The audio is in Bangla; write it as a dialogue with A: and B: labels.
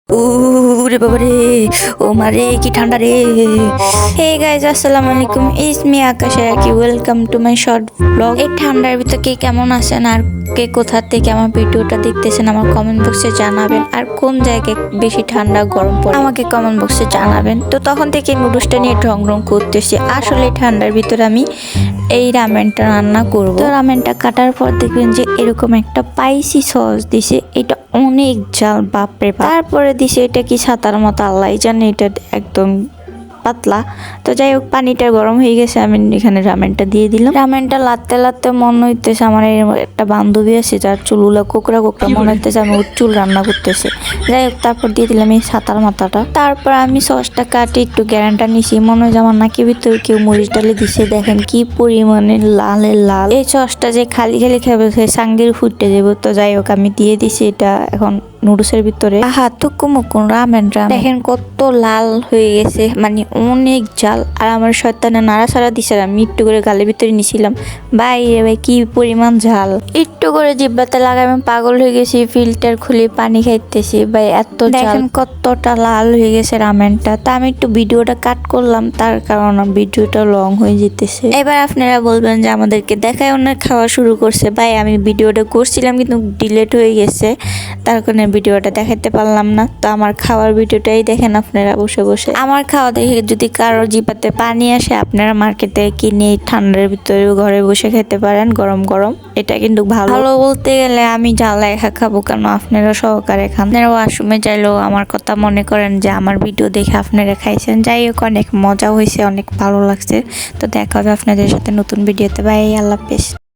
A: ওরে বাবা রে, ও মারে কি ঠান্ডা রে। হে গাইজ, আসসালামু আলাইকুম, ইটস মি আকাশে কি welcome to my short blog. এই ঠান্ডার ভিতর কে কেমন আছেন আর কে কোথা থেকে আমার ভিডিওটা দেখতেছেন আমার কমেন্ট বক্সে জানাবেন। আর কোন জায়গায় বেশি ঠান্ডা গরম পড়ে আমাকে কমেন্ট বক্সে জানাবেন। তো তখন থেকে নুডলসটা নিয়ে ঢং ঢং করতেছি। আসলে ঠান্ডার ভিতরে আমি এই রামেনটা রান্না করব। তো রামেনটা কাটার পর দেখবেন যে এরকম একটা স্পাইসি সস দিছে, এটা অনেক ঝাল, বাপরে বাপ। তারপরে দিছে এটা কি ছাতার মতো, আল্লাহ জানে, এটা একদম পাতলা। তো যাই হোক, পানিটা গরম হয়ে গেছে, আমি এখানে রামেনটা দিয়ে দিলাম। রামেনটা লাড়তে লাড়তে মনে হইতেছে আমার একটা বান্ধবী আছে যার চুলগুলো কোকড়া কোকড়া, মনে হইতেছে আমি ওর চুল রান্না করতেছে। যাই হোক, তারপর দিয়ে দিলাম এই ছাতার মাথাটা। তারপর আমি সসটা কাটি একটু গ্যারানটা নিছি, মনে হয় আমার নাকি ভিতরে কেউ মরিচ ডালে দিছে। দেখেন কি পরিমাণে লালের লাল। এই সসটা যে খালি খালি খাবে সে সাঙ্গির ফুটে যাবো। তো যাই হোক, আমি দিয়ে দিছি এটা এখন নুডলসের ভিতরে। আহা, তুকুমুকুন রামেন দেখেন কত লাল হয়ে গেছে, মানে অনেক জাল। আর আমার শয়তানে নাড়াচাড়া দিছে, আমি একটু করে গালের ভিতরে নিছিলাম। ভাই রে ভাই, কি পরিমাণ ঝাল। একটু করে জিব্বাতে লাগাই আমি পাগল হয়ে গেছি, ফিল্টার খুলে পানি খাইতেছি। ভাই এত দেখেন কতটা লাল হয়ে গেছে রামেনটা। তা আমি একটু ভিডিওটা কাট করলাম, তার কারণ ভিডিওটা লং হয়ে যেতেছে। এবার আপনারা বলবেন যে আমাদেরকে দেখায় অনেক খাওয়া শুরু করছে। ভাই আমি ভিডিওটা করছিলাম কিন্তু ডিলেট হয়ে গেছে, তার কারণে ভিডিওটা দেখাতে পারলাম না। তো আমার খাওয়ার ভিডিওটাই দেখেন আপনারা বসে বসে। আমার খাওয়া দেখে যদি কারো জিপাতে পানি আসে, আপনারা মার্কেটে কিনে ঠান্ডার ভিতরে ঘরে বসে খেতে পারেন গরম গরম। এটা কিন্তু ভালো বলতে গেলে আমি জ্বালা একা খাবো কেন, আপনারা সহকারে খান। আপনারা ওয়াশরুমে চাইলেও আমার কথা মনে করেন যে আমার ভিডিও দেখে আপনারা খাইছেন। যাই হোক, অনেক মজা হয়েছে, অনেক ভালো লাগছে। তো দেখা হবে আপনাদের সাথে নতুন ভিডিওতে। বাই, আল্লাহ হাফেজ।